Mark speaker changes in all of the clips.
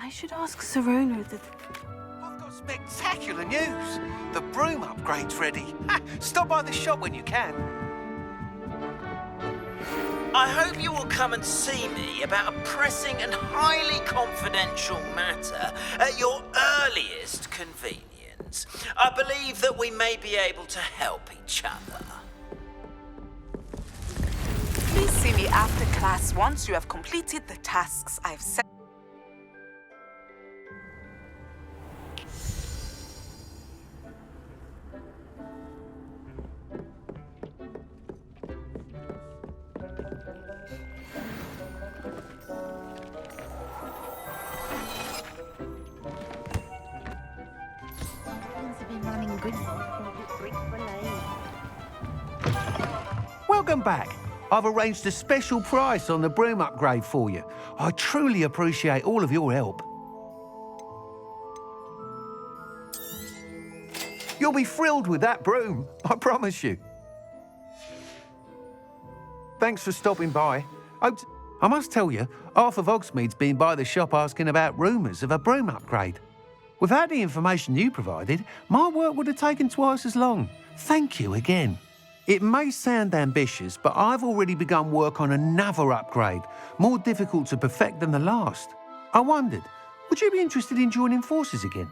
Speaker 1: I should ask Serona the...
Speaker 2: I've got spectacular news. The broom upgrade's ready. Stop by the shop when you can.
Speaker 3: I hope you will come and see me about a pressing and highly confidential matter at your earliest convenience. I believe that we may be able to help each other.
Speaker 4: Please see me after class once you have completed the tasks I've set.
Speaker 2: Welcome back. I've arranged a special price on the broom upgrade for you. I truly appreciate all of your help. You'll be thrilled with that broom, I promise you. Thanks for stopping by. I must tell you, half of Hogsmeade's been by the shop asking about rumours of a broom upgrade. Without the information you provided, my work would have taken twice as long. Thank you again. It may sound ambitious, but I've already begun work on another upgrade, more difficult to perfect than the last. I wondered, would you be interested in joining forces again?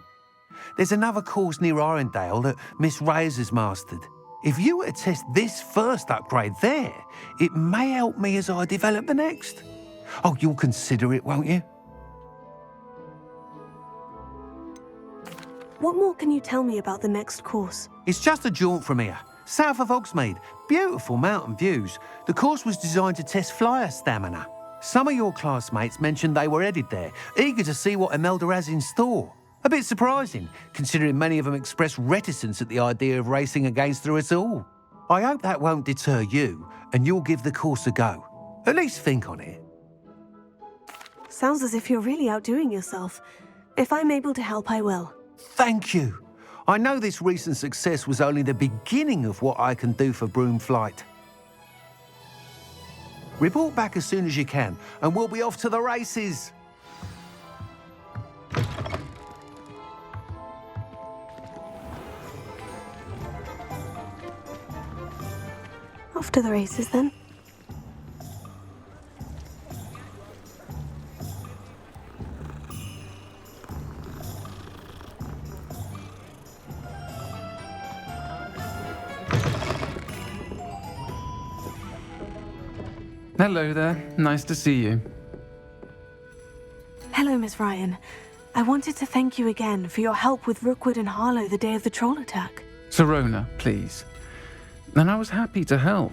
Speaker 2: There's another course near Arendelle that Miss Reyes has mastered. If you were to test this first upgrade there, it may help me as I develop the next. Oh, you'll consider it, won't you?
Speaker 1: What more can you tell me about the next course?
Speaker 2: It's just a jaunt from here, south of Hogsmeade. Beautiful mountain views. The course was designed to test flyer stamina. Some of your classmates mentioned they were headed there, eager to see what Imelda has in store. A bit surprising, considering many of them expressed reticence at the idea of racing against her at all. I hope that won't deter you, and you'll give the course a go. At least think on it.
Speaker 1: Sounds as if you're really outdoing yourself. If I'm able to help, I will.
Speaker 2: Thank you. I know this recent success was only the beginning of what I can do for broom flight. Report back as soon as you can, and we'll be off to the races.
Speaker 1: Off to the races, then.
Speaker 5: Hello there. Nice to see you.
Speaker 1: Hello, Miss Ryan. I wanted to thank you again for your help with Rookwood and Harlow the day of the troll attack.
Speaker 5: Serona, please. And I was happy to help.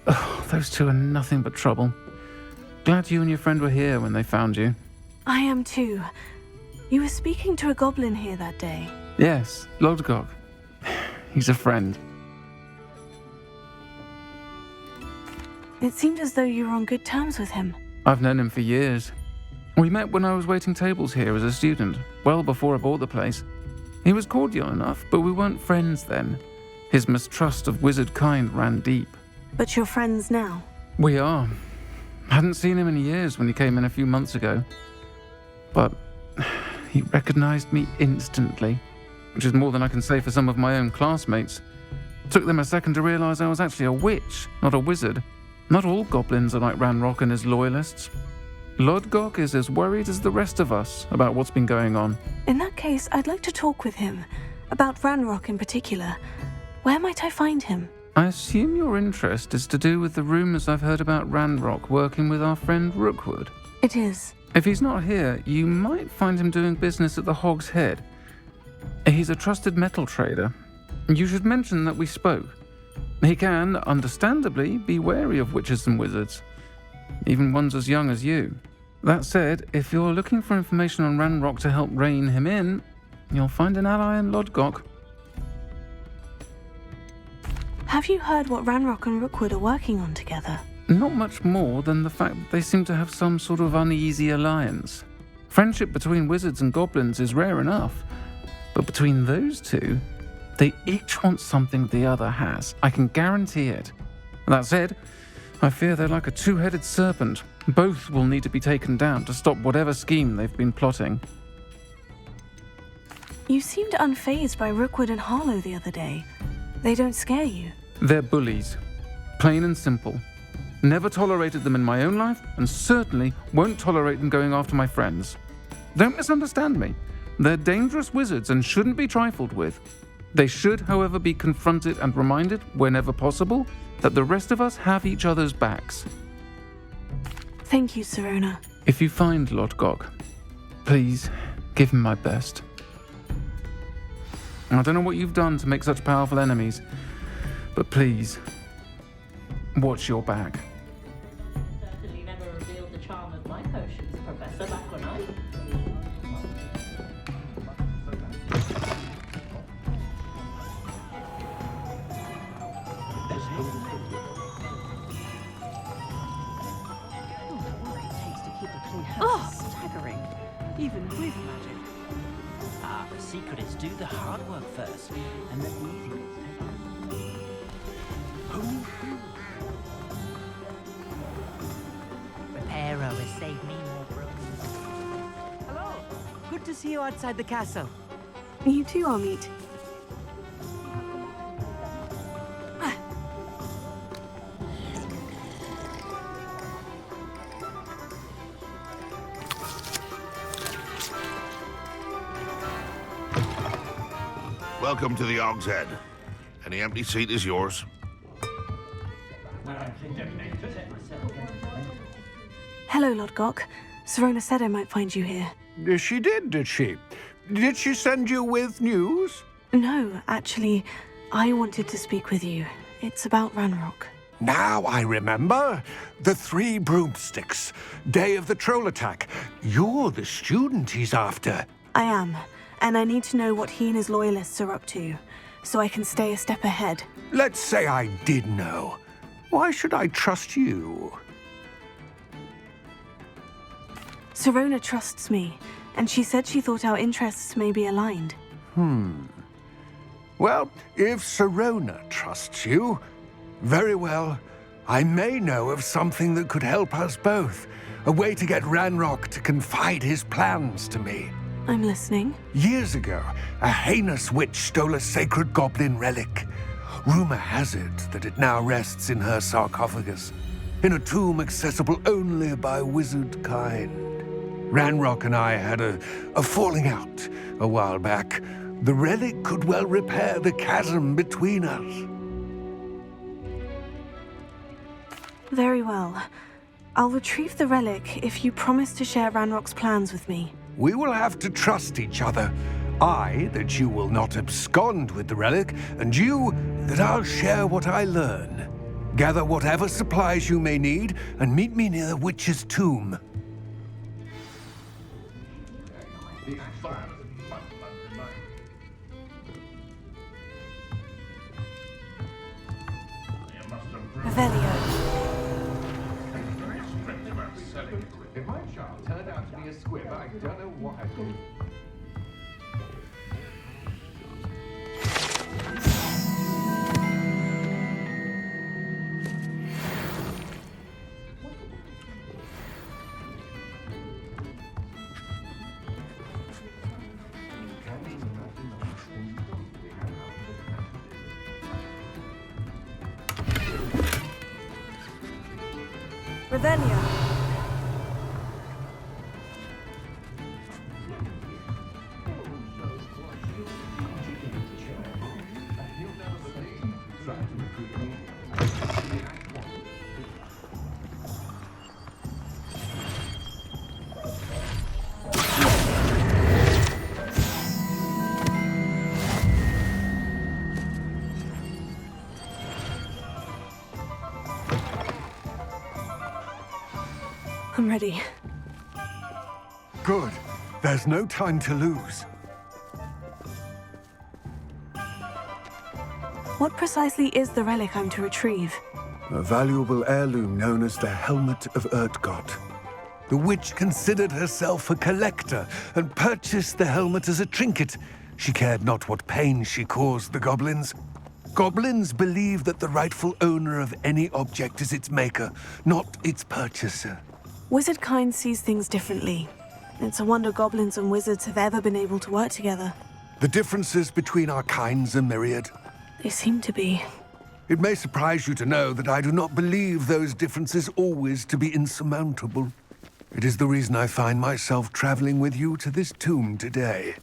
Speaker 5: Oh, those two are nothing but trouble. Glad you and your friend were here when they found you.
Speaker 1: I am too. You were speaking to a goblin here that day.
Speaker 5: Yes, Lodgok. He's a friend.
Speaker 1: It seemed as though you were on good terms with him.
Speaker 5: I've known him for years. We met when I was waiting tables here as a student, well before I bought the place. He was cordial enough, but we weren't friends then. His mistrust of wizard kind ran deep.
Speaker 1: But you're friends now?
Speaker 5: We are. Hadn't seen him in years when he came in a few months ago. But he recognized me instantly, which is more than I can say for some of my own classmates. Took them a second to realize I was actually a witch, not a wizard. Not all goblins are like Ranrock and his loyalists. Lodgok is as worried as the rest of us about what's been going on.
Speaker 1: In that case, I'd like to talk with him. About Ranrock in particular. Where might I find him?
Speaker 5: I assume your interest is to do with the rumors I've heard about Ranrock working with our friend Rookwood.
Speaker 1: It is.
Speaker 5: If he's not here, you might find him doing business at the Hog's Head. He's a trusted metal trader. You should mention that we spoke. He can, understandably, be wary of witches and wizards, even ones as young as you. That said, if you're looking for information on Ranrock to help rein him in, you'll find an ally in Lodgok.
Speaker 1: Have you heard what Ranrock and Rookwood are working on together?
Speaker 5: Not much more than the fact that they seem to have some sort of uneasy alliance. Friendship between wizards and goblins is rare enough, but between those two, they each want something the other has. I can guarantee it. That said, I fear they're like a two-headed serpent, Both will need to be taken down to stop whatever scheme they've been plotting.
Speaker 1: You seemed unfazed by Rookwood and Harlow the other day. They don't scare you.
Speaker 5: They're bullies. Plain and simple. Never tolerated them in my own life, and certainly won't tolerate them going after my friends. Don't misunderstand me. They're dangerous wizards and shouldn't be trifled with. They should, however, be confronted and reminded, whenever possible, that the rest of us have each other's backs.
Speaker 1: Thank you, Sirona.
Speaker 5: If you find Lord Gog, please give him my best. I don't know what you've done to make such powerful enemies, but please, watch your back.
Speaker 6: Certainly never revealed the charm of my potions, Professor, back when I...
Speaker 7: Staggering, even with magic.
Speaker 8: Ah, the secret is do the hard work first, and then the easy bits take. Reparo has saved me more broken.
Speaker 7: Hello. Good to see you outside the castle.
Speaker 1: You too, Amit.
Speaker 9: Welcome to the Og's Head. Any empty seat is yours.
Speaker 1: Hello, Lord Gok. Sirona said I might find you here.
Speaker 2: She did she? Did she send you with news?
Speaker 1: No, actually, I wanted to speak with you. It's about Ranrock.
Speaker 2: Now I remember. The 3 broomsticks. Day of the troll attack. You're the student he's after.
Speaker 1: I am, and I need to know what he and his loyalists are up to, so I can stay a step ahead.
Speaker 2: Let's say I did know. Why should I trust you?
Speaker 1: Sirona trusts me, and she said she thought our interests may be aligned.
Speaker 2: Well, if Sirona trusts you, very well. I may know of something that could help us both. A way to get Ranrock to confide his plans to me.
Speaker 1: I'm listening.
Speaker 2: Years ago, a heinous witch stole a sacred goblin relic. Rumor has it that it now rests in her sarcophagus, in a tomb accessible only by wizard kind. Ranrock and I had a falling out a while back. The relic could well repair the chasm between us.
Speaker 1: Very well. I'll retrieve the relic if you promise to share Ranrock's plans with me.
Speaker 2: We will have to trust each other. I, that you will not abscond with the relic, and you, that I'll share what I learn. Gather whatever supplies you may need, and meet me near the witch's tomb.
Speaker 1: Revelio.
Speaker 2: If my child turned out to be a squib, I don't know what I'd do.
Speaker 1: Revelio. I'm ready.
Speaker 2: Good. There's no time to lose.
Speaker 1: What precisely is the relic I'm to retrieve?
Speaker 2: A valuable heirloom known as the Helmet of Erdgott. The witch considered herself a collector and purchased the helmet as a trinket. She cared not what pain she caused the goblins. Goblins believe that the rightful owner of any object is its maker, not its purchaser.
Speaker 1: Wizardkind sees things differently. It's a wonder goblins and wizards have ever been able to work together.
Speaker 10: The differences between our kinds are myriad.
Speaker 1: They seem to be.
Speaker 10: It may surprise you to know that I do not believe those differences always to be insurmountable. It is the reason I find myself traveling with you to this tomb today.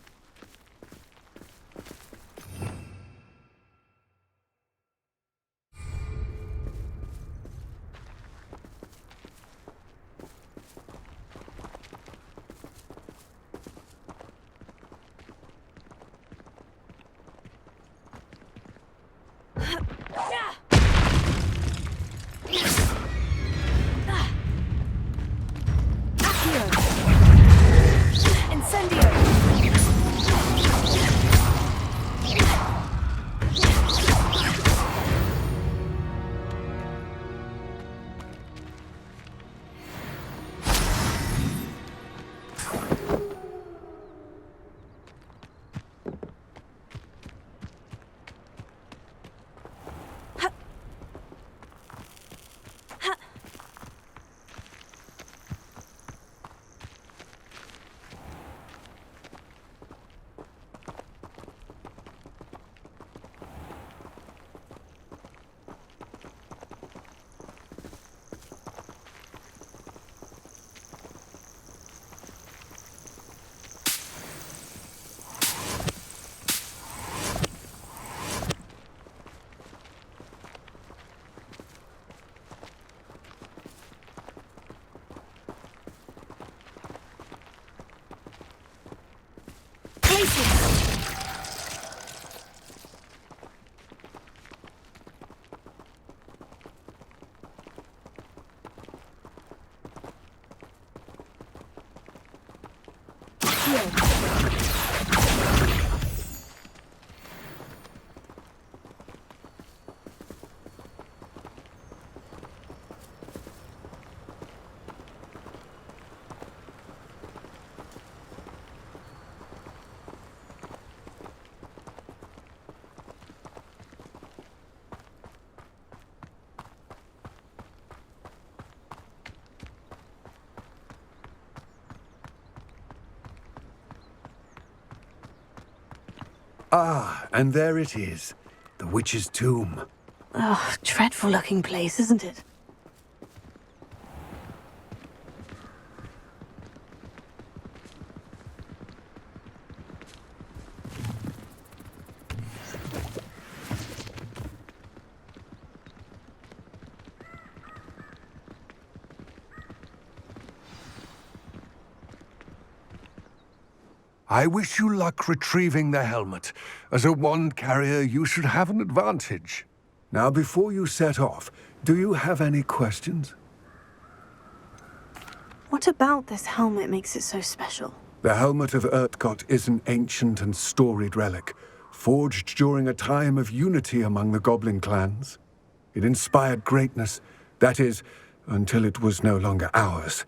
Speaker 10: Ah, and there it is. The witch's tomb.
Speaker 1: Oh, dreadful looking place, isn't it?
Speaker 10: I wish you luck retrieving the helmet. As a wand carrier, you should have an advantage. Now, before you set off, do you have any questions?
Speaker 1: What about this helmet makes it so special?
Speaker 10: The helmet of Urtkot is an ancient and storied relic, forged during a time of unity among the Goblin clans. It inspired greatness, that is, until it was no longer ours.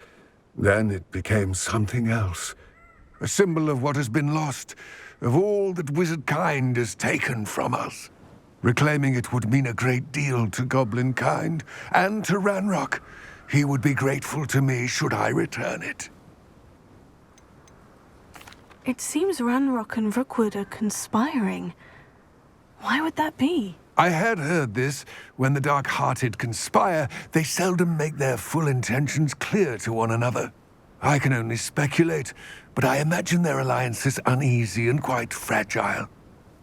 Speaker 10: Then it became something else. A symbol of what has been lost, of all that wizard kind has taken from us. Reclaiming it would mean a great deal to Goblin kind, and to Ranrock. He would be grateful to me should I return it.
Speaker 1: It seems Ranrock and Rookwood are conspiring. Why would that be?
Speaker 10: I had heard this. When the dark-hearted conspire, they seldom make their full intentions clear to one another. I can only speculate, but I imagine their alliance is uneasy and quite fragile.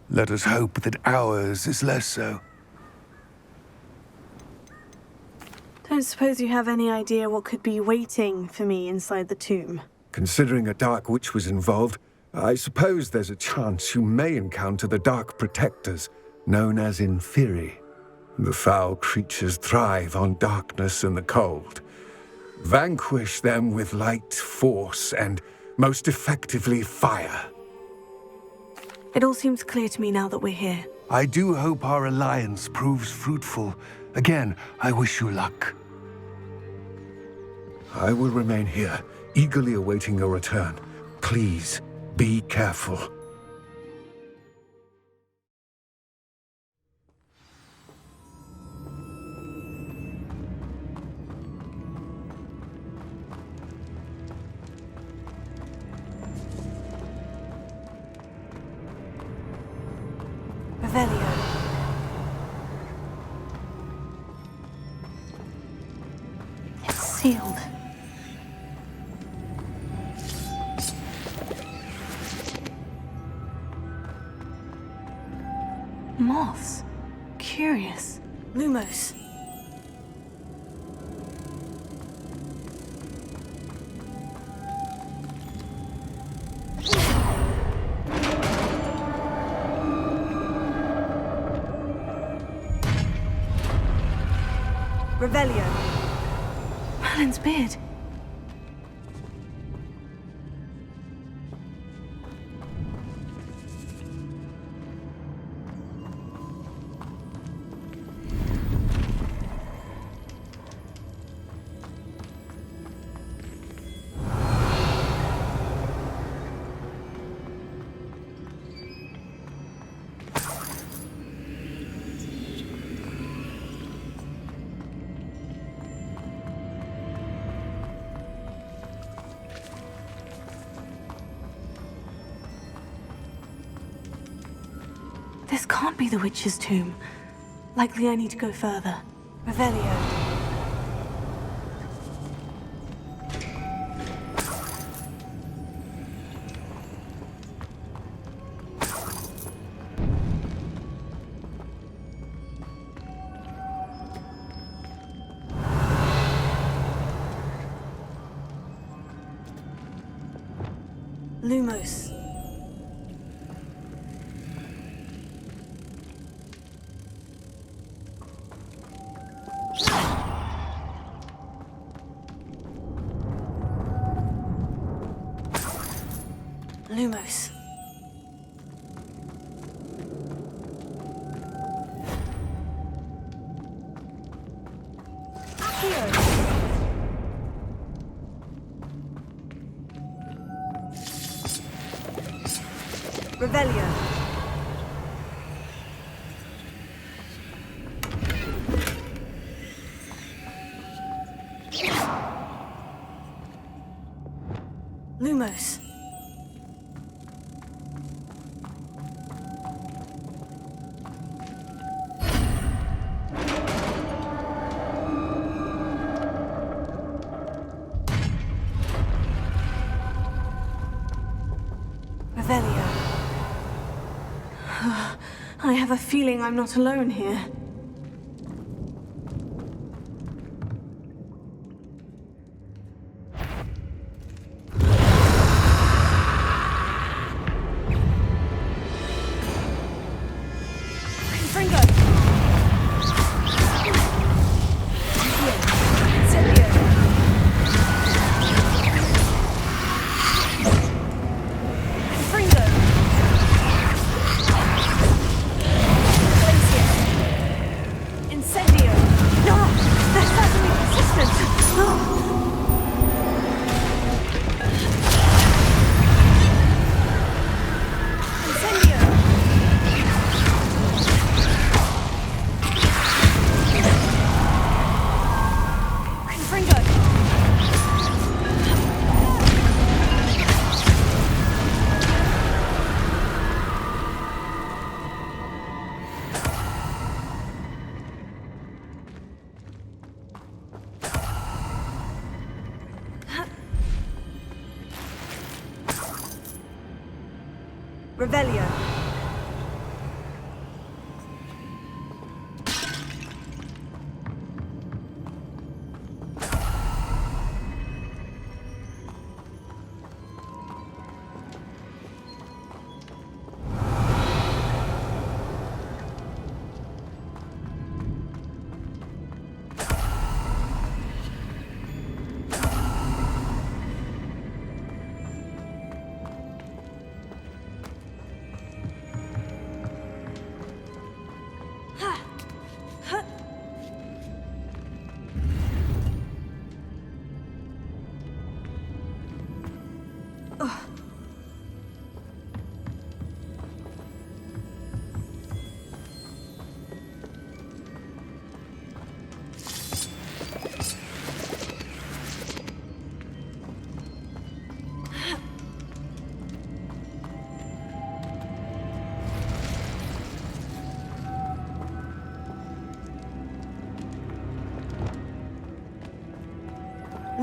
Speaker 10: Let us hope that ours is less so.
Speaker 1: Don't suppose you have any idea what could be waiting for me inside the tomb?
Speaker 10: Considering a dark witch was involved, I suppose there's a chance you may encounter the Dark Protectors, known as Inferi. The foul creatures thrive on darkness and the cold. Vanquish them with light, force, and, most effectively, fire.
Speaker 1: It all seems clear to me now that we're here.
Speaker 10: I do hope our alliance proves fruitful. Again, I wish you luck. I will remain here, eagerly awaiting your return. Please, be careful.
Speaker 1: Revelio. It's sealed. Moths. Curious. Lumos. Revelio. Merlin's beard. This can't be the witch's tomb. Likely I need to go further. Revelio. Lumos. Lumos. Revelio. Lumos. Revelio. I have a feeling I'm not alone here. Revelio.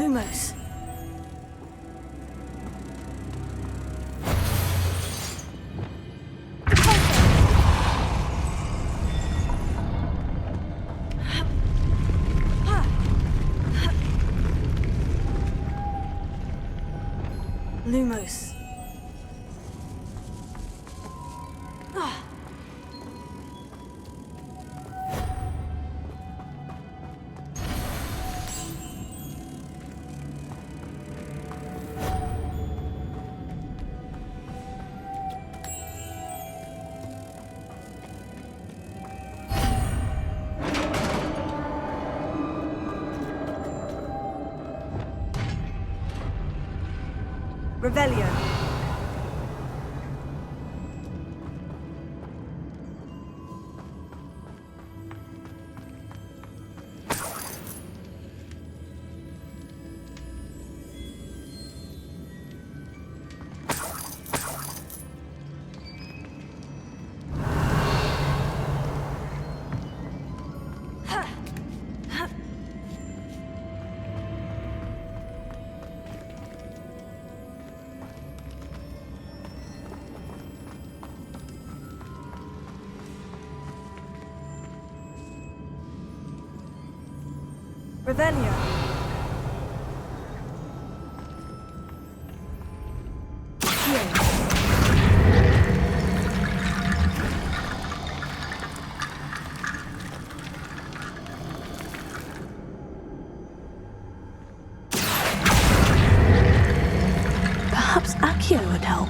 Speaker 1: Lumos. Lumos. Revelio. Revelio. Perhaps Accio would help.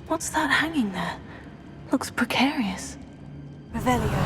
Speaker 1: What's that hanging there? Looks precarious. Revelio.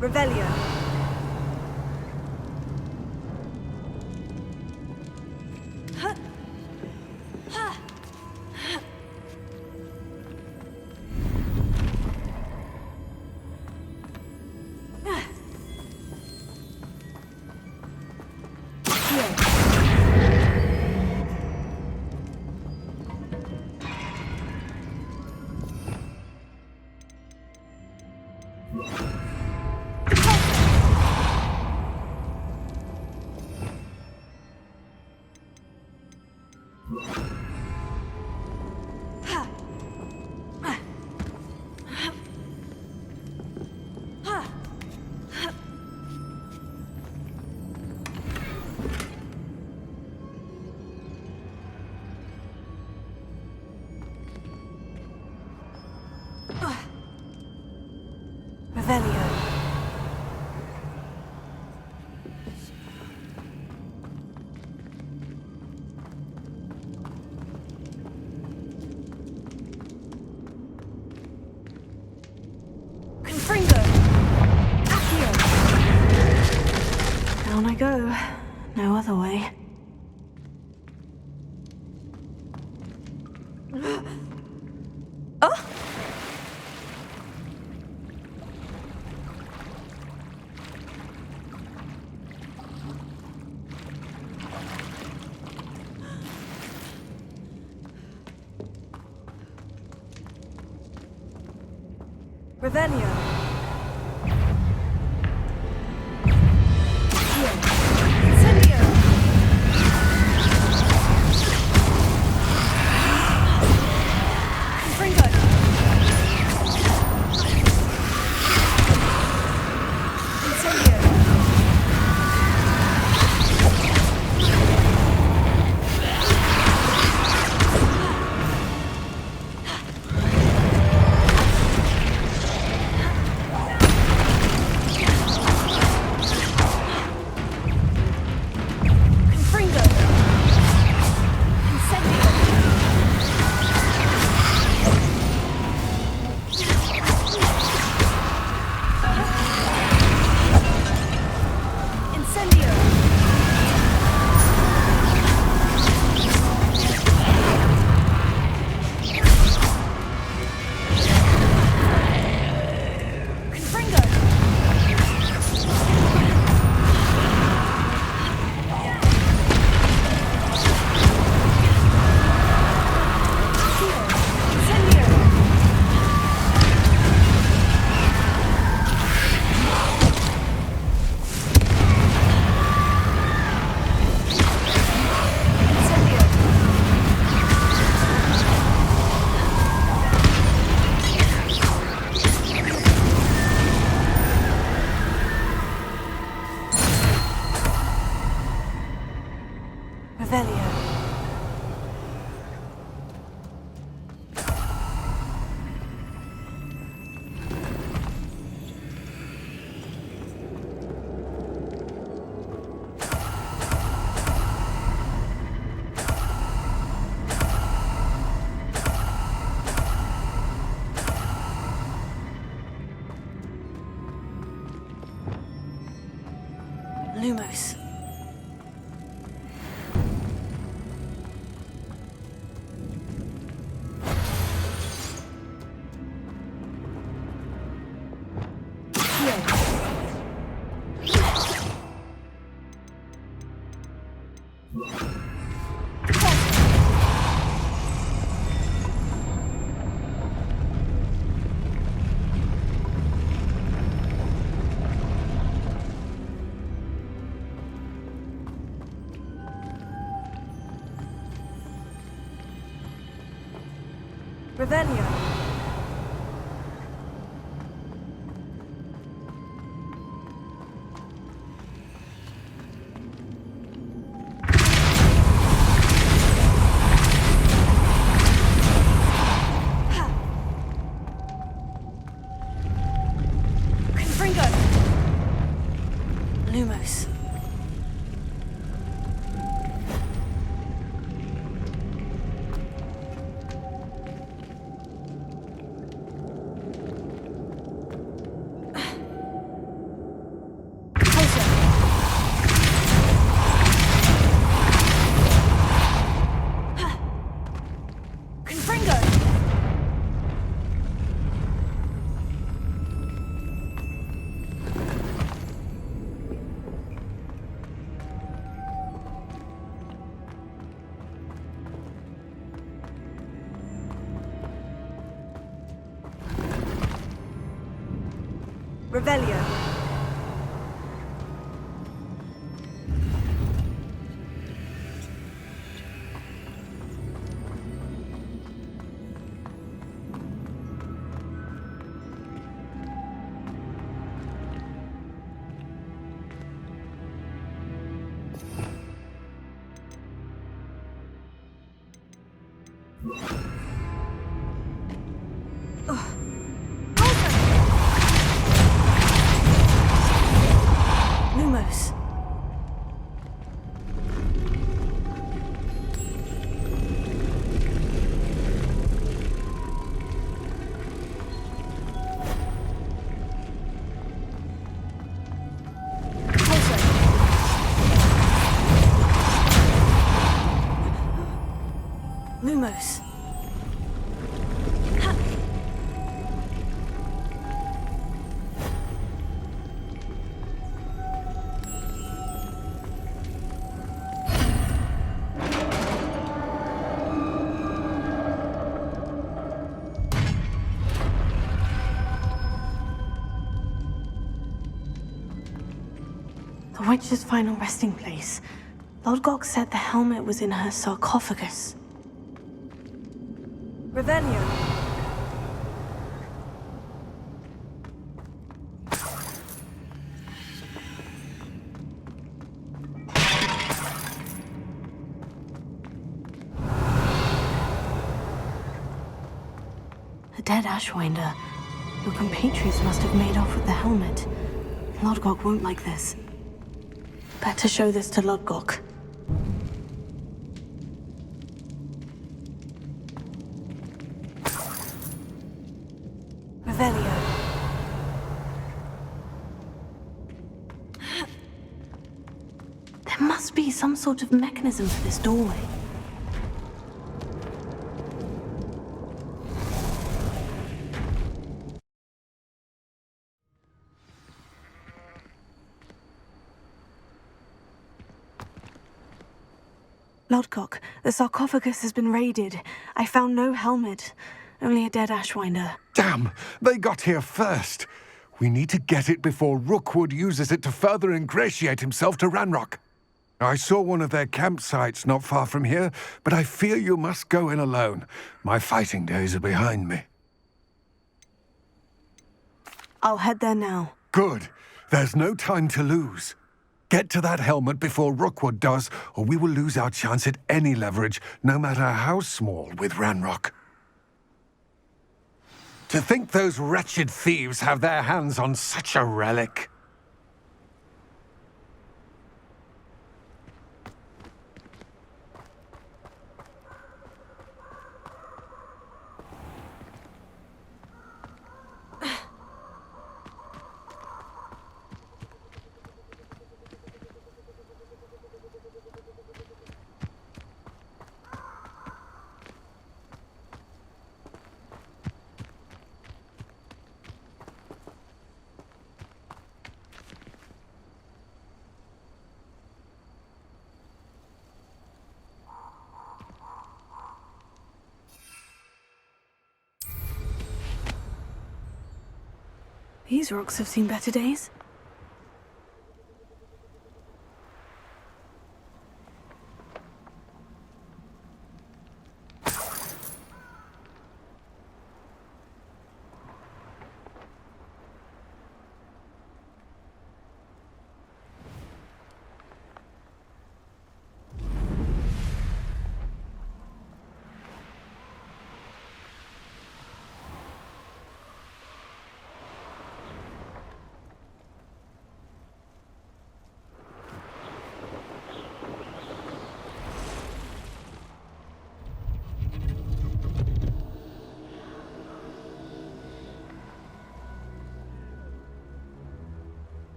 Speaker 1: Revelio. Revelio. Confringo. Accio. Down I go. No other way. Oh! Revelio. Incendio. Confringo. Revelio. Confringo. Lumos. Revelio. Lumos. Lumos. The witch's final resting place. Lodgok said the helmet was in her sarcophagus. Revelio. A dead Ashwinder. Your compatriots must have made off with the helmet. Lodgok won't like this. Better show this to Lodgok. Revelio. There must be some sort of mechanism for this doorway. Lodgok, the sarcophagus has been raided. I found no helmet, only a dead Ashwinder.
Speaker 10: Damn! They got here first. We need to get it before Rookwood uses it to further ingratiate himself to Ranrock. I saw one of their campsites not far from here, but I fear you must go in alone. My fighting days are behind me.
Speaker 1: I'll head there now.
Speaker 10: Good. There's no time to lose. Get to that helmet before Rookwood does, or we will lose our chance at any leverage, no matter how small, with Ranrock. To think those wretched thieves have their hands on such a relic.
Speaker 1: These rocks have seen better days.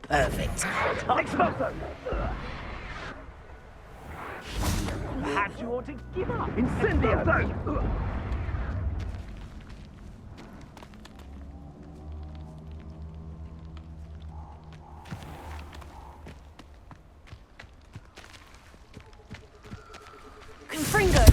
Speaker 3: Perfect.
Speaker 8: Explosive! Perhaps you ought to give up. Incendio!
Speaker 1: Confringo!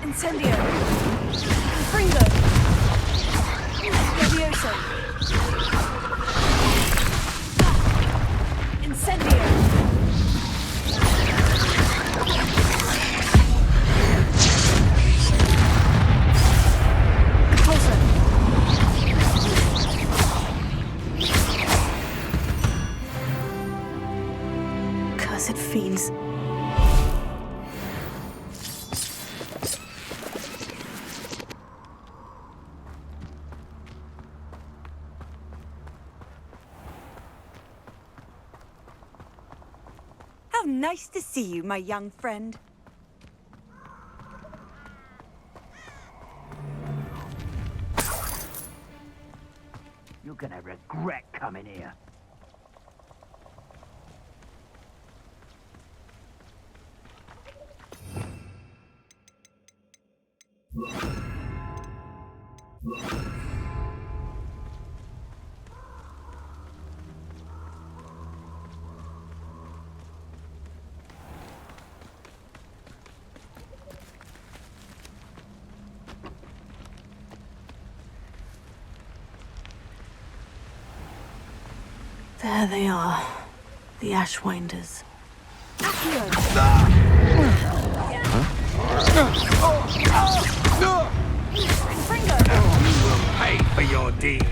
Speaker 1: Incendio! Confringo! Levioso! Incendio! Repulsor! Cursed fiends.
Speaker 11: Nice to see you, my young friend.
Speaker 8: You're gonna regret coming here.
Speaker 1: There they are, the Ashwinders.
Speaker 10: You will pay for your deed.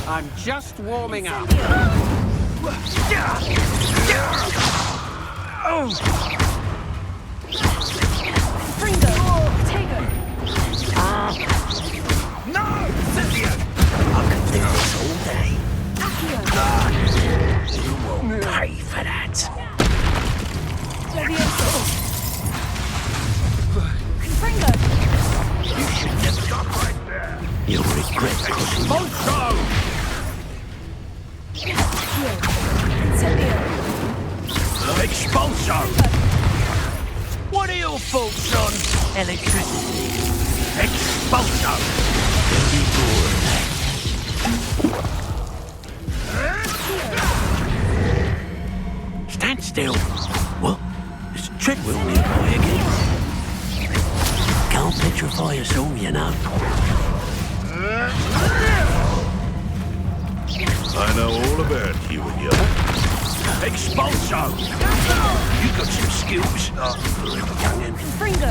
Speaker 2: I'm just warming up.
Speaker 3: No! Cynthia! I could do this all day. You will pay for that. You should never stop right there. You'll regret pushing Expulso! What are your faults on electricity? Expulso! Be bored. Stand still. What? There's a treadwheel nearby again. Can't petrify us all, you know.
Speaker 9: I know all about you and your expulso. You got some skills.
Speaker 11: Fringo!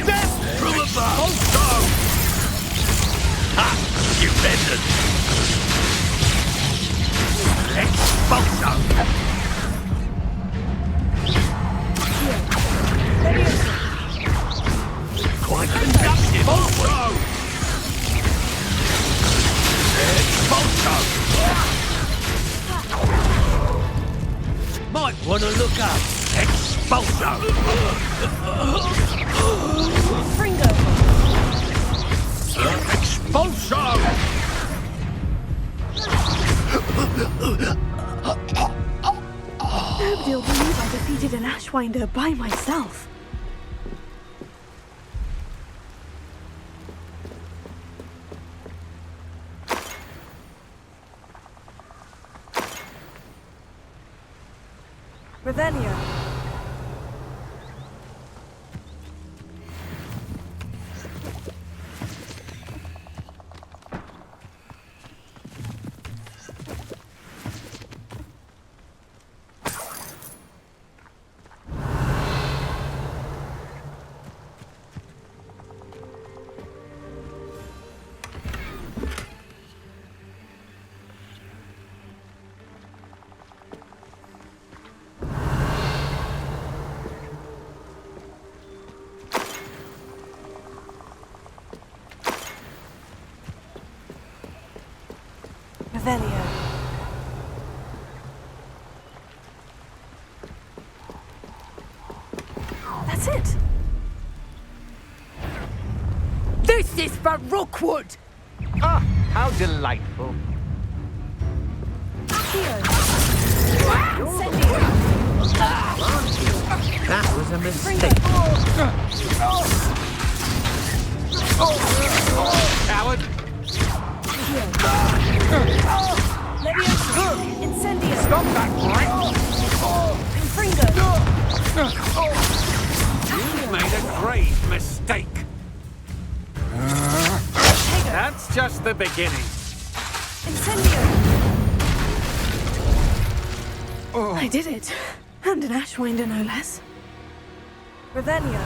Speaker 9: Death from above. Also. Ha! You peasant. Expulso. Quite conductive. Also. Expulso. Might want to look up. Expulso.
Speaker 11: Fringo!
Speaker 9: Expulso.
Speaker 1: Nobody will believe I defeated an Ashwinder by myself.
Speaker 11: Revelio! Revelio.
Speaker 1: That's it.
Speaker 11: This is for Rookwood!
Speaker 2: Ah, how delightful. That was a mistake. Coward!
Speaker 11: Incendio!
Speaker 2: Stop that, Brian!
Speaker 11: Fringo!
Speaker 2: You made a grave mistake. That's just the beginning.
Speaker 11: Incendio!
Speaker 1: I did it. And an Ashwinder, no less.
Speaker 11: Revelio!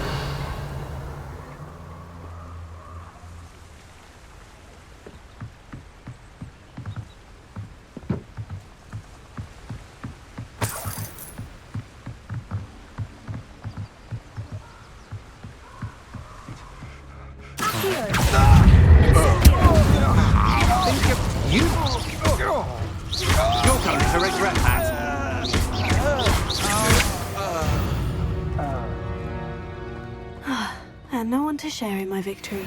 Speaker 2: You? You're going to regret that.
Speaker 1: And no one to share in my victory.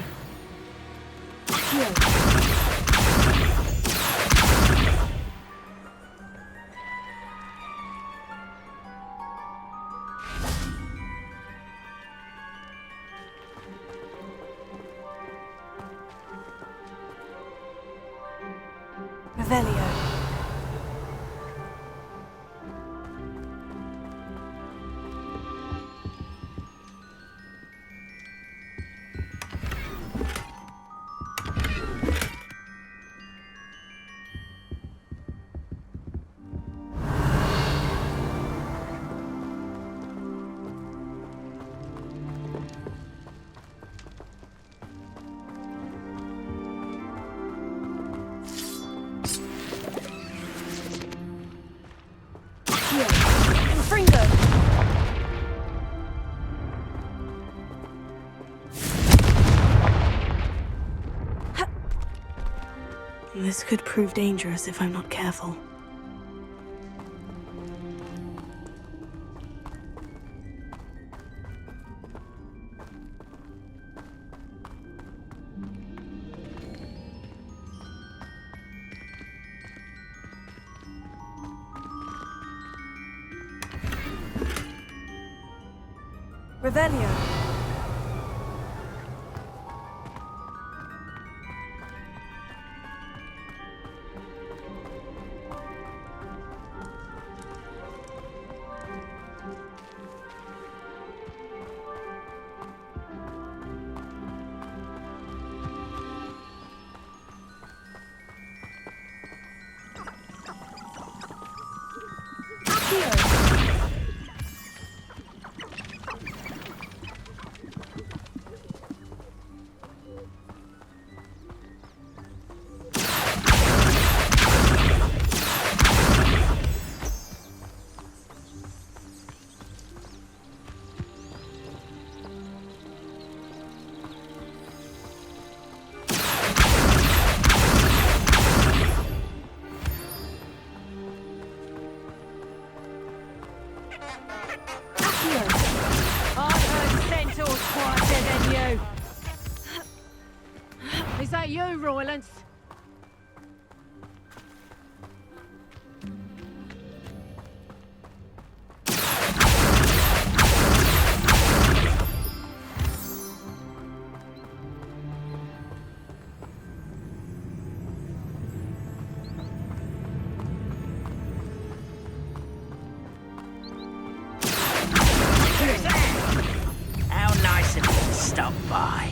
Speaker 11: Revelio. Fringo!
Speaker 1: This could prove dangerous if I'm not careful.
Speaker 11: Revelio.
Speaker 7: that you, Roylance?
Speaker 3: How nice of you to stop by.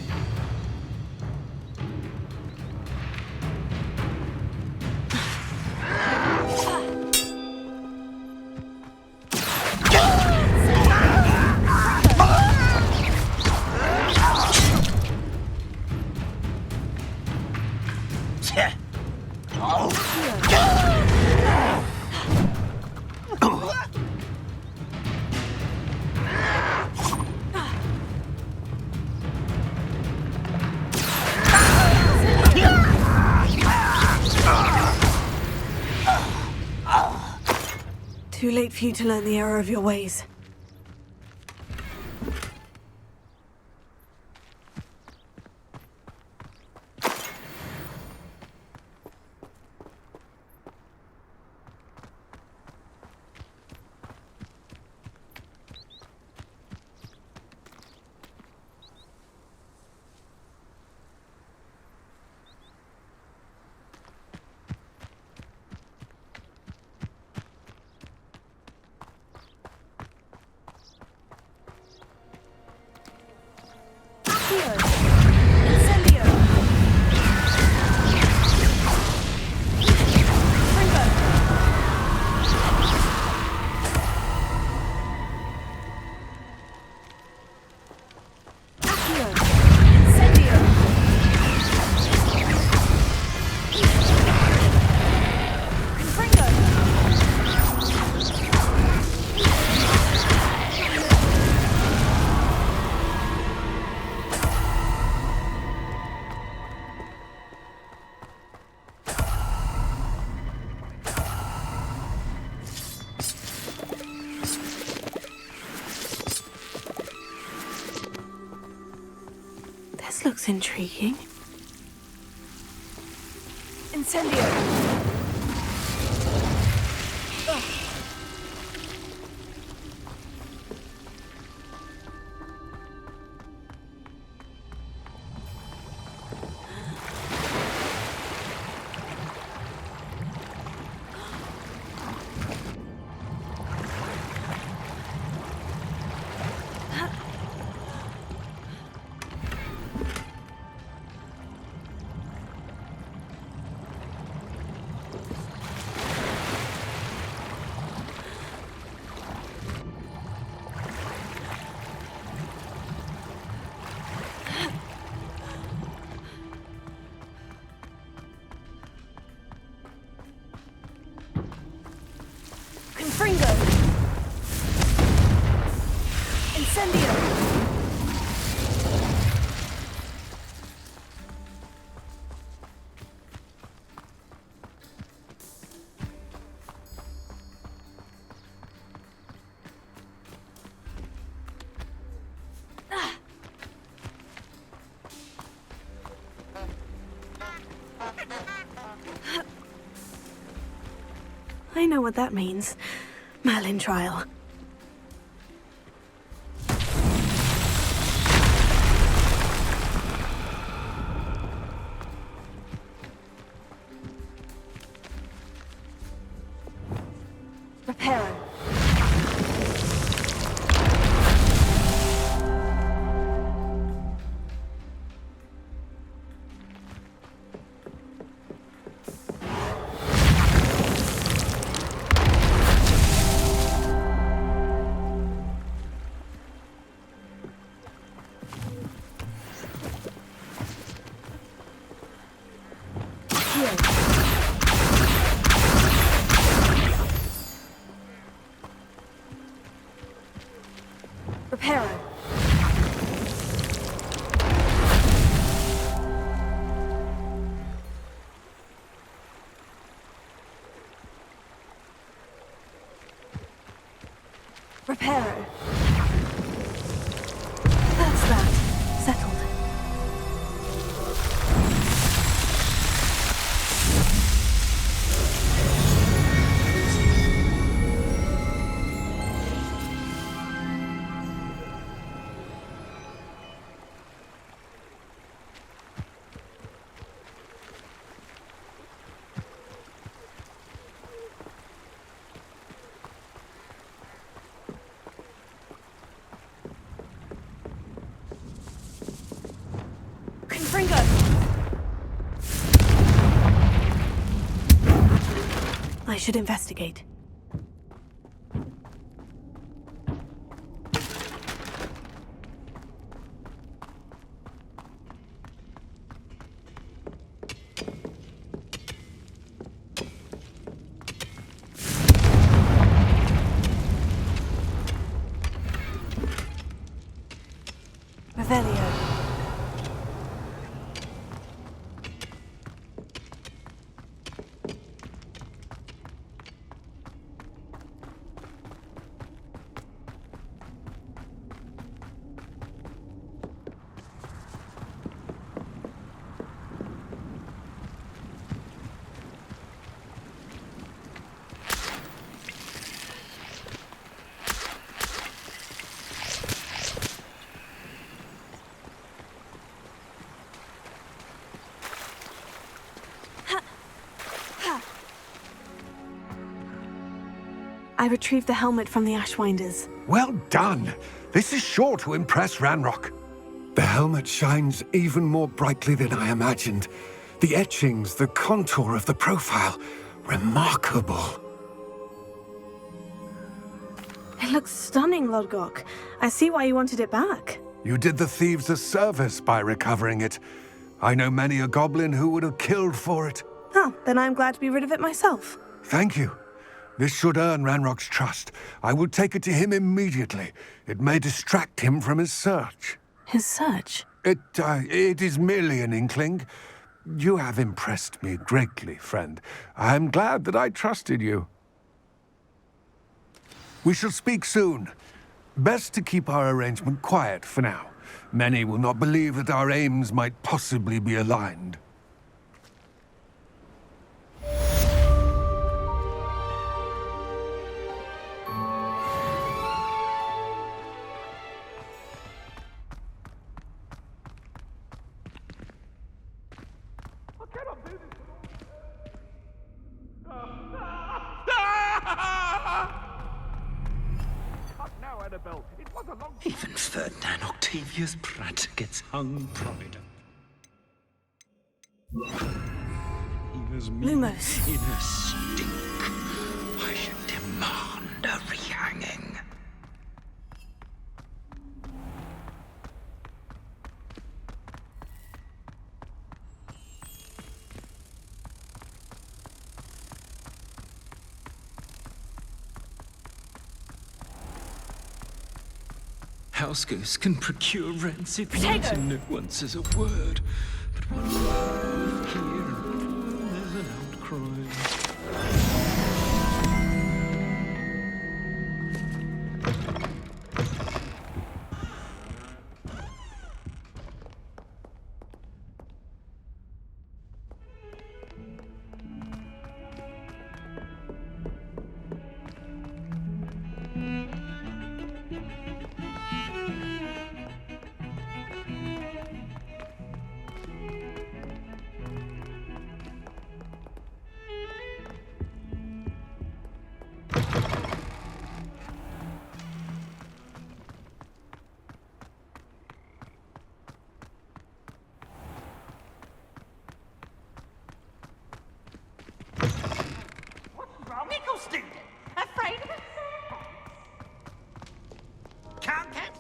Speaker 1: Too late for you to learn the error of your ways. This looks intriguing.
Speaker 11: Incendio. Confringo. Incendio.
Speaker 1: I know what that means. Merlin trial.
Speaker 11: Reparo. Reparo. Reparo. That's that. Settled.
Speaker 1: should investigate. Revelio. I retrieved the helmet from the Ashwinders.
Speaker 10: Well done! This is sure to impress Ranrock. The helmet shines even more brightly than I imagined. The etchings, the contour of the profile, remarkable.
Speaker 1: It looks stunning, Lodgok. I see why you wanted it back.
Speaker 10: You did the thieves a service by recovering it. I know many a goblin who would have killed for it.
Speaker 1: Oh, then I'm glad to be rid of it myself.
Speaker 10: Thank you. This should earn Ranrock's trust. I will take it to him immediately. It may distract him from his search.
Speaker 1: His search?
Speaker 10: It is merely an inkling. You have impressed me greatly, friend. I am glad that I trusted you. We shall speak soon. Best to keep our arrangement quiet for now. Many will not believe that our aims might possibly be aligned.
Speaker 8: Even Ferdinand Octavius Pratt gets hung pride.
Speaker 1: Lumos.
Speaker 8: In a stink. I should demand a rehanging. Housegoose can procure rents if not, and no one says a word. But one move here and there's an outcry.
Speaker 6: Afraid of it? Can't get.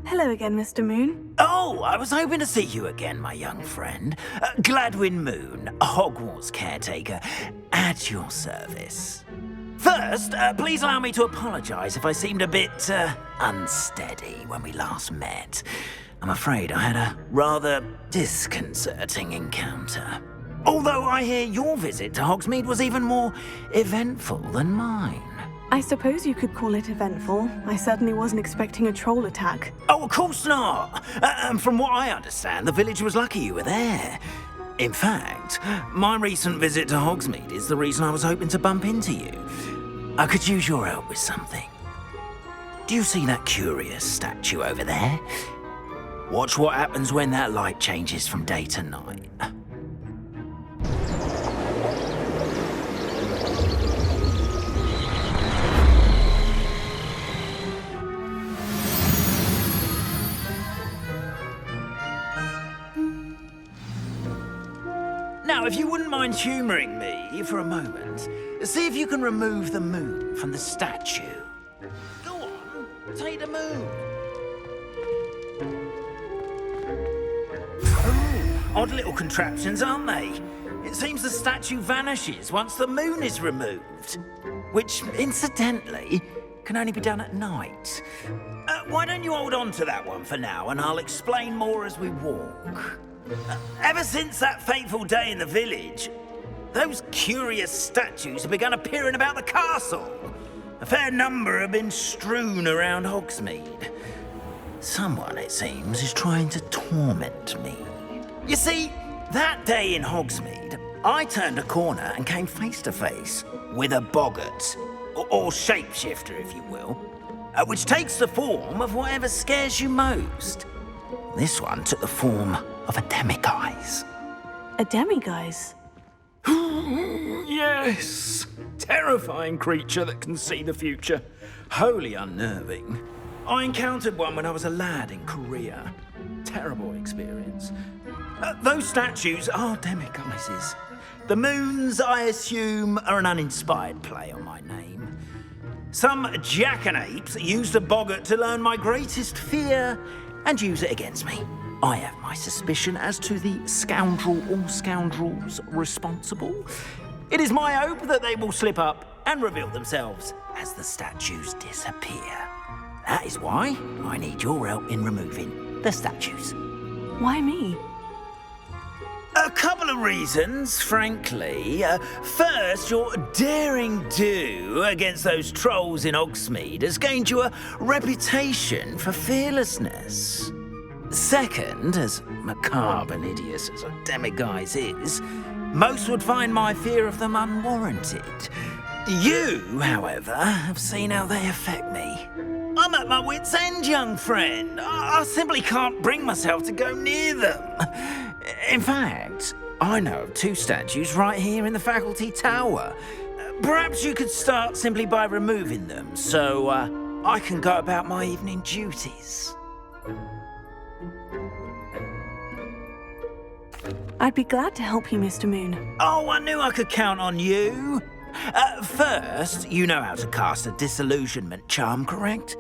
Speaker 1: Hello again, Mr. Moon.
Speaker 3: Oh, Oh, I was hoping to see you again, my young friend. Gladwin Moon, Hogwarts caretaker, at your service. First, please allow me to apologise if I seemed a bit unsteady when we last met. I'm afraid I had a rather disconcerting encounter. Although I hear your visit to Hogsmeade was even more eventful than mine.
Speaker 1: I suppose you could call it eventful. I certainly wasn't expecting a troll attack.
Speaker 3: Oh, of course not. And from what I understand, the village was lucky you were there. In fact, my recent visit to Hogsmeade is the reason I was hoping to bump into you. I could use your help with something. Do you see that curious statue over there? Watch what happens when that light changes from day to night. Now, if you wouldn't mind humouring me for a moment, see if you can remove the moon from the statue. Go on, take the moon. Oh, odd little contraptions, aren't they? It seems the statue vanishes once the moon is removed. Which, incidentally, can only be done at night. Why don't you hold on to that one for now, and I'll explain more as we walk. Ever since that fateful day in the village, those curious statues have begun appearing about the castle. A fair number have been strewn around Hogsmeade. Someone, it seems, is trying to torment me. You see, that day in Hogsmeade, I turned a corner and came face to face with a boggart, or shapeshifter, if you will, which takes the form of whatever scares you most. This one took the form of a demiguise.
Speaker 1: A demiguise?
Speaker 3: Yes! Terrifying creature that can see the future. Wholly unnerving. I encountered one when I was a lad in Korea. Terrible experience. Those statues are demiguises. The moons, I assume, are an uninspired play on my name. Some jackanapes used a boggart to learn my greatest fear and use it against me. I have my suspicion as to the scoundrel or scoundrels responsible. It is my hope that they will slip up and reveal themselves as the statues disappear. That is why I need your help in removing the statues.
Speaker 1: Why me?
Speaker 3: A couple of reasons, frankly. First, your daring do against those trolls in Hogsmeade has gained you a reputation for fearlessness. Second, as macabre and hideous as a demiguise is, most would find my fear of them unwarranted. You, however, have seen how they affect me. I'm at my wit's end, young friend. I simply can't bring myself to go near them. In fact, I know of two statues right here in the faculty tower. Perhaps you could start simply by removing them, so I can go about my evening duties.
Speaker 1: I'd be glad to help you, Mr. Moon.
Speaker 3: Oh, I knew I could count on you. First, you know how to cast a disillusionment charm, correct?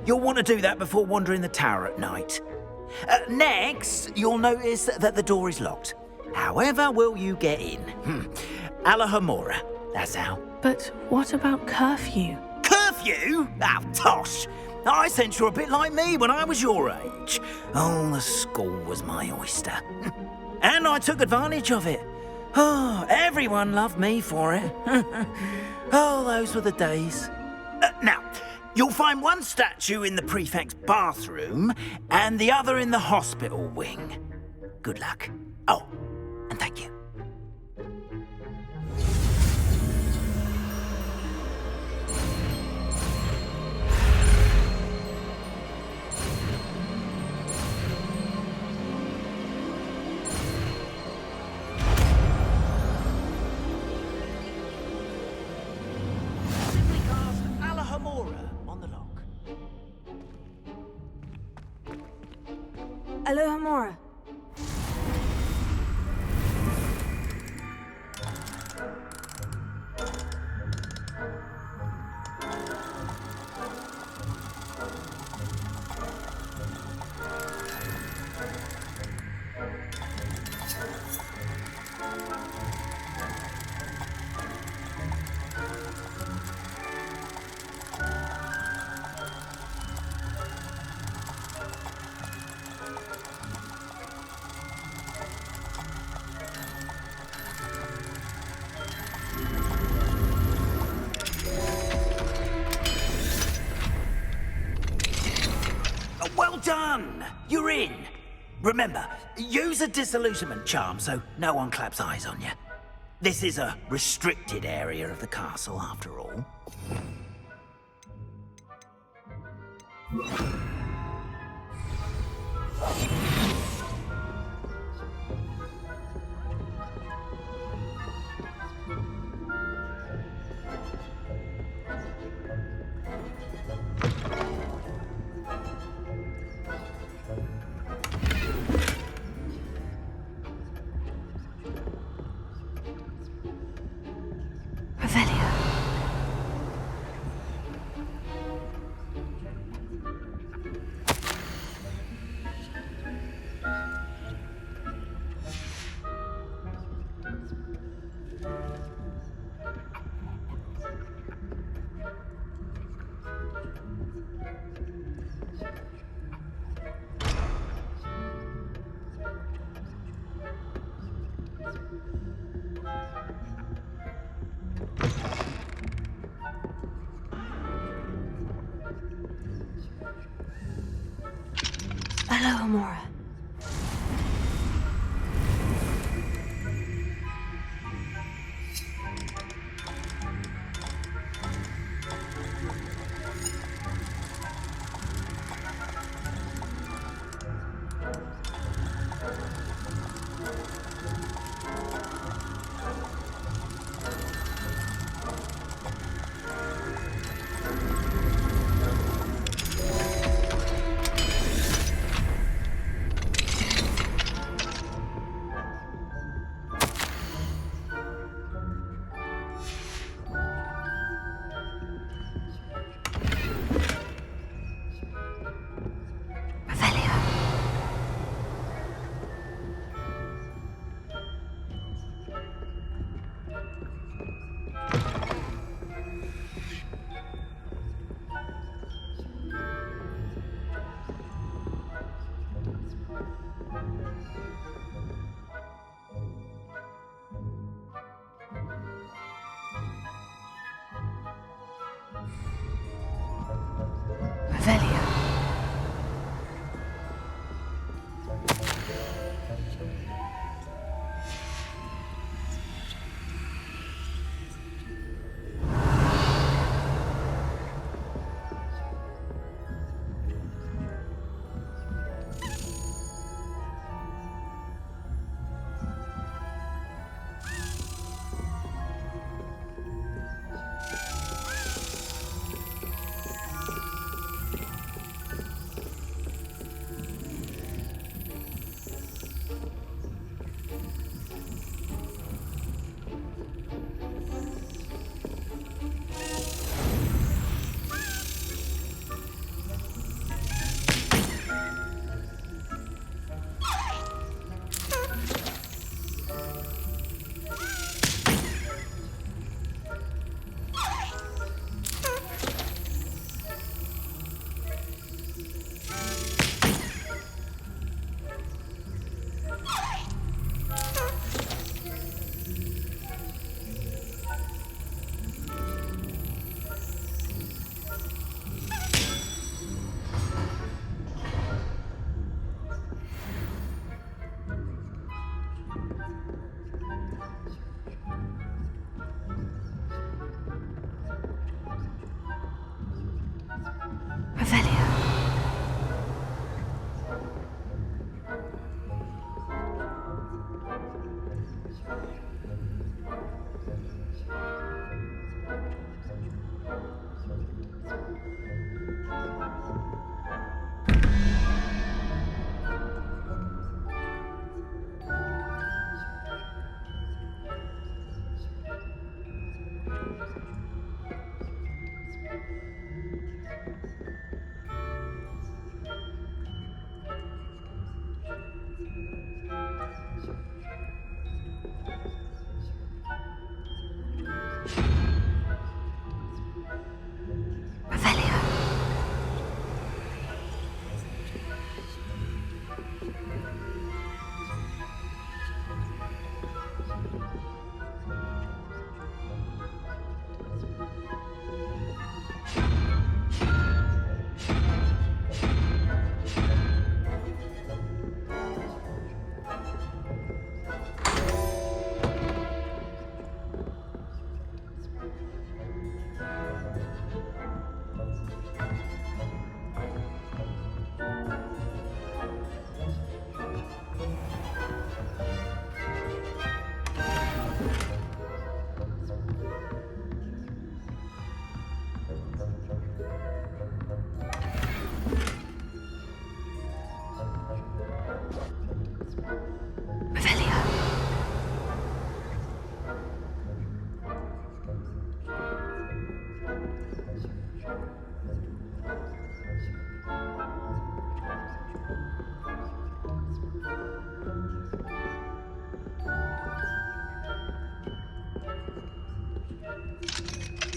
Speaker 3: You'll want to do that before wandering the tower at night. Next, you'll notice that the door is locked. However will you get in? Alohomora, that's how.
Speaker 1: But what about curfew?
Speaker 3: Curfew? Oh, tosh. I sense you're a bit like me when I was your age. Oh, the school was my oyster. And I took advantage of it. Oh, everyone loved me for it. Oh, those were the days. Now, you'll find one statue in the prefect's bathroom and the other in the hospital wing. Good luck. Oh, and thank you. Simply cast Alohomora on the lock.
Speaker 11: Alohomora.
Speaker 3: Remember, use a disillusionment charm so no one claps eyes on you. This is a restricted area of the castle, after all.
Speaker 1: Alohomora.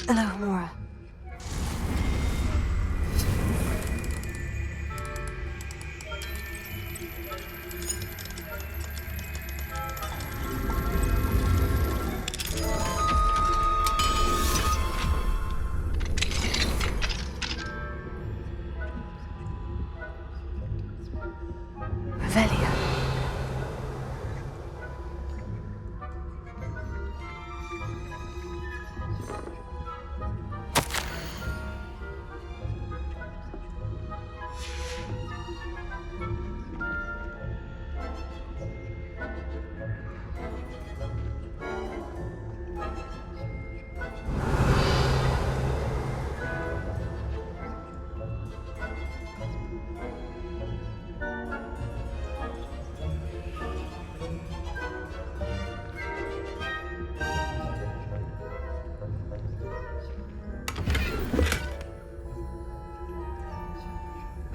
Speaker 1: Alohomora. Revelio.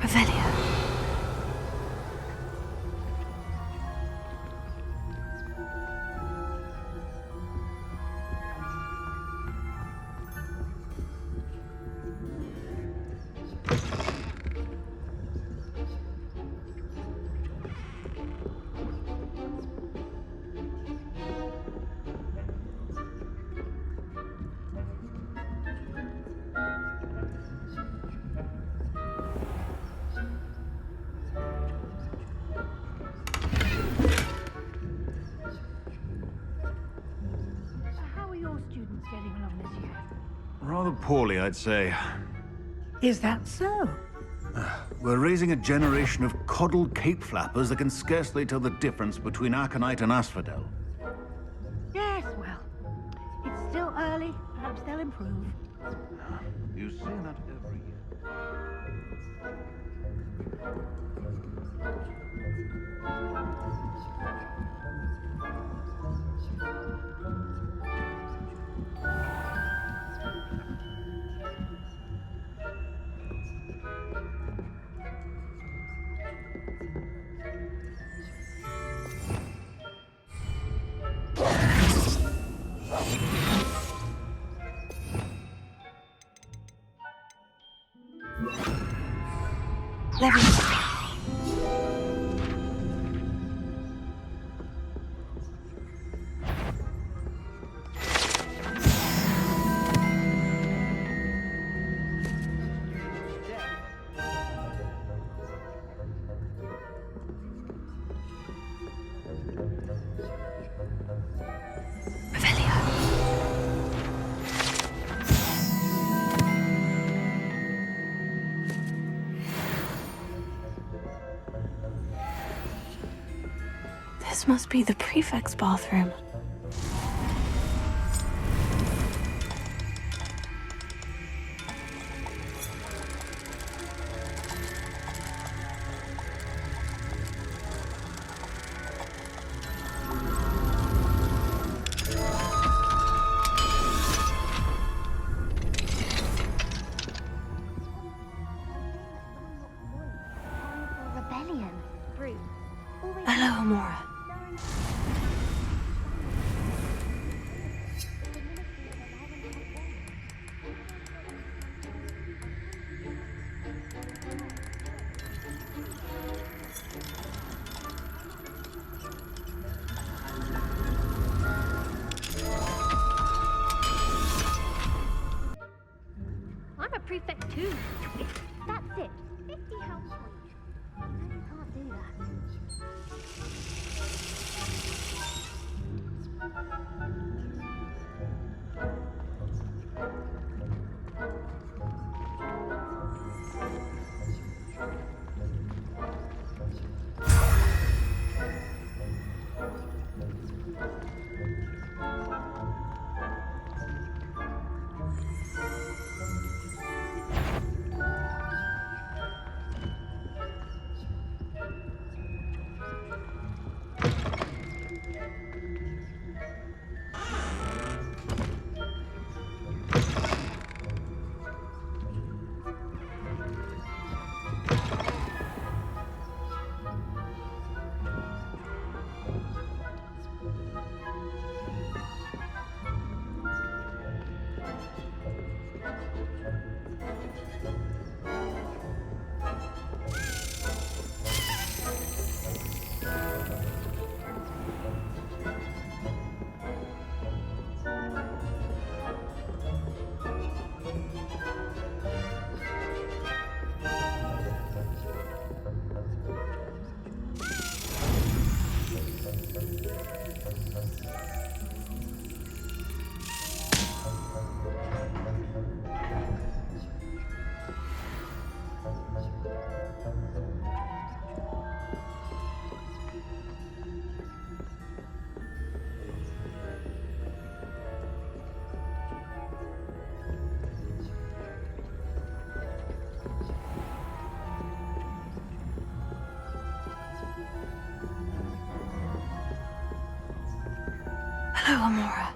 Speaker 1: Revelio.
Speaker 12: How are your students getting along this year?
Speaker 13: Rather poorly, I'd say.
Speaker 12: Is that so?
Speaker 13: We're raising a generation of coddled cape flappers that can scarcely tell the difference between Aconite and Asphodel.
Speaker 12: Yes, well, it's still early. Perhaps they'll improve.
Speaker 13: You say that every year.
Speaker 1: Levy. This must be the prefect's bathroom.
Speaker 12: Rebellion. Brew.
Speaker 1: Alohomora.
Speaker 11: Alohomora.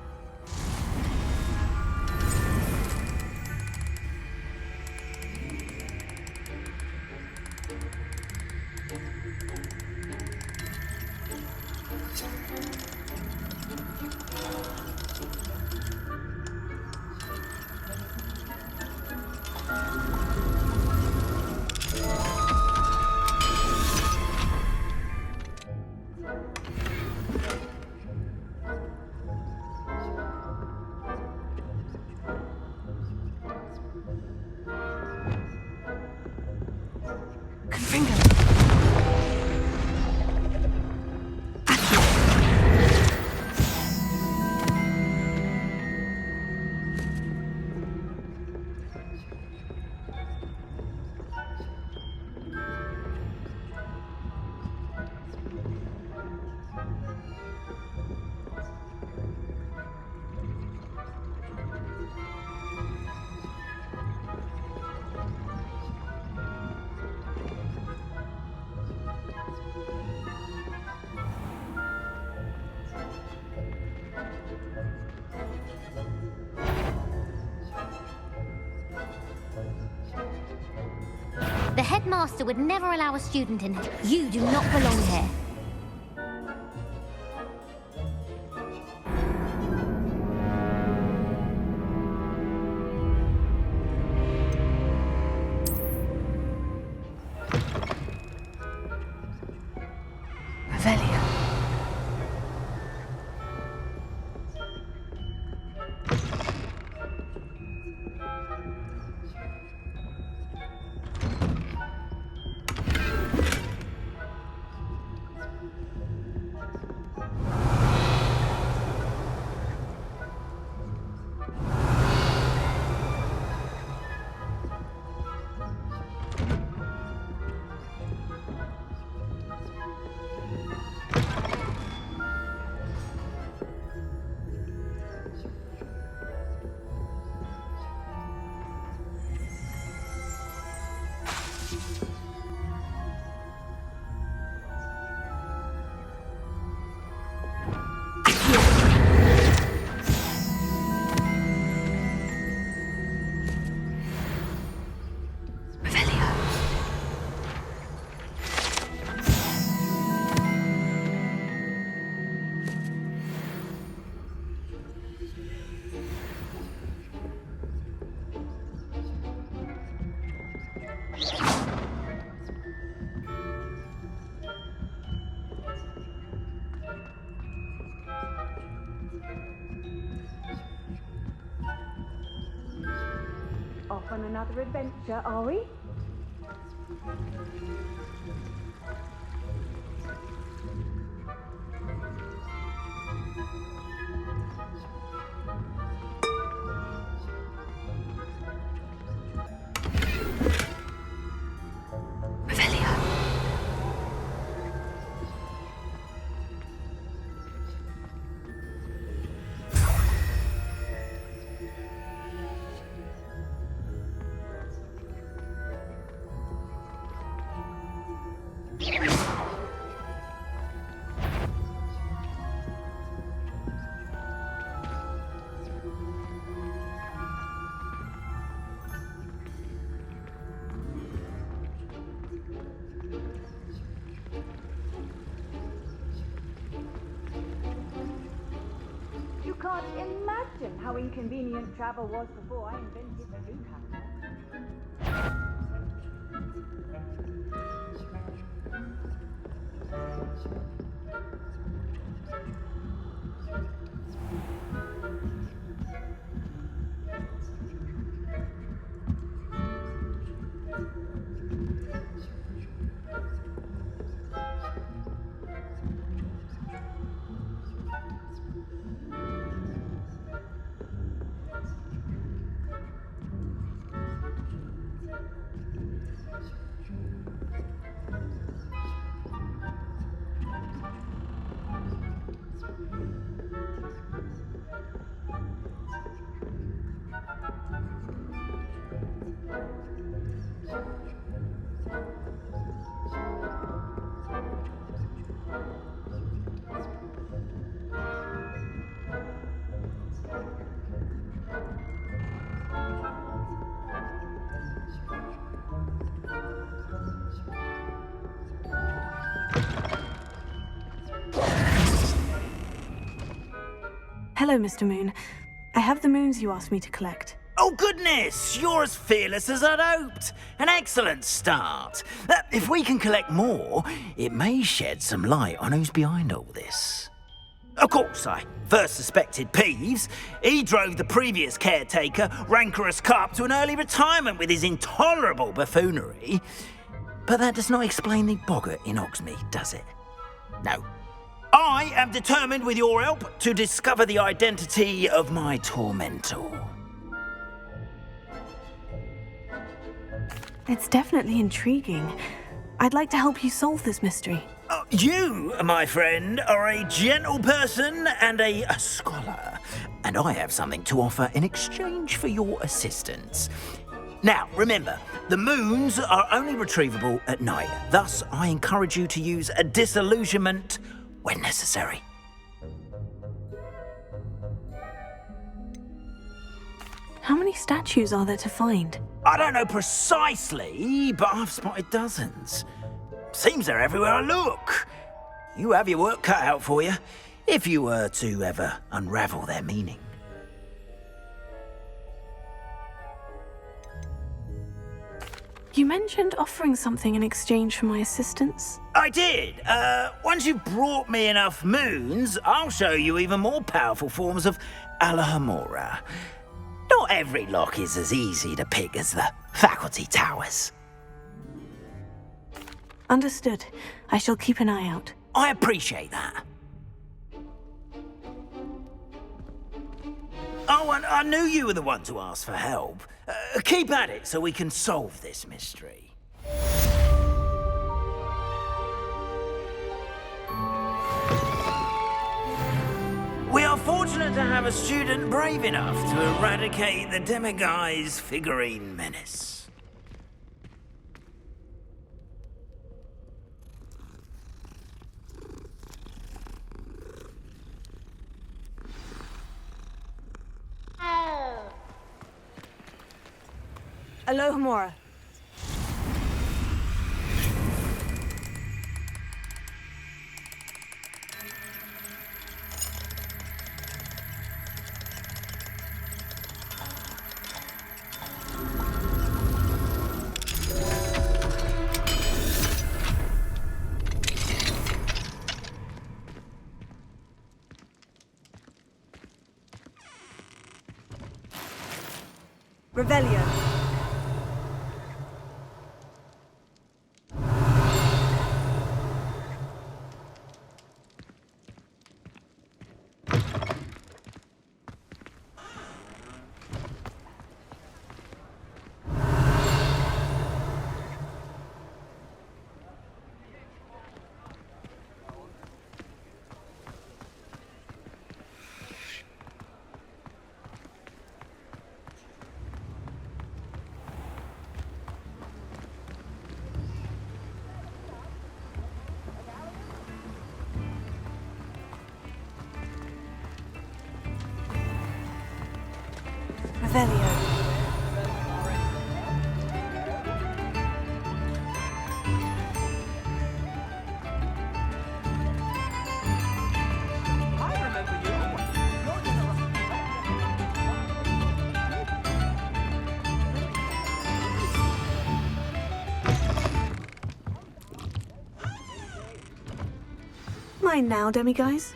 Speaker 14: The headmaster would never allow a student in. You do not belong here.
Speaker 12: Off on another adventure, are we? You can't imagine how inconvenient travel was before I invented the new calendar.
Speaker 1: Hello, Mr. Moon. I have the moons you asked me to collect.
Speaker 3: Oh, goodness! You're as fearless as I'd hoped. An excellent start. If we can collect more, it may shed some light on who's behind all this. Of course, I first suspected Peeves. He drove the previous caretaker, Rancorous Carp, to an early retirement with his intolerable buffoonery. But that does not explain the boggart in Hogsmeade, does it? No. I am determined, with your help, to discover the identity of my tormentor.
Speaker 1: It's definitely intriguing. I'd like to help you solve this mystery.
Speaker 3: You, my friend, are a gentle person and a scholar, and I have something to offer in exchange for your assistance. Now, remember, the moons are only retrievable at night. Thus, I encourage you to use a disillusionment when necessary.
Speaker 1: How many statues are there to find?
Speaker 3: I don't know precisely, but I've spotted dozens. Seems they're everywhere I look. You have your work cut out for you, if you were to ever unravel their meaning.
Speaker 1: You mentioned offering something in exchange for my assistance?
Speaker 3: I did. Once you've brought me enough moons, I'll show you even more powerful forms of Alohomora. Not every lock is as easy to pick as the faculty towers.
Speaker 1: Understood. I shall keep an eye out.
Speaker 3: I appreciate that. Oh, and I knew you were the one to ask for help. Keep at it so we can solve this mystery. We are fortunate to have a student brave enough to eradicate the Demiguise figurine menace.
Speaker 11: Alohomora. Revelio. Revelio.
Speaker 1: Mine now, Demiguise.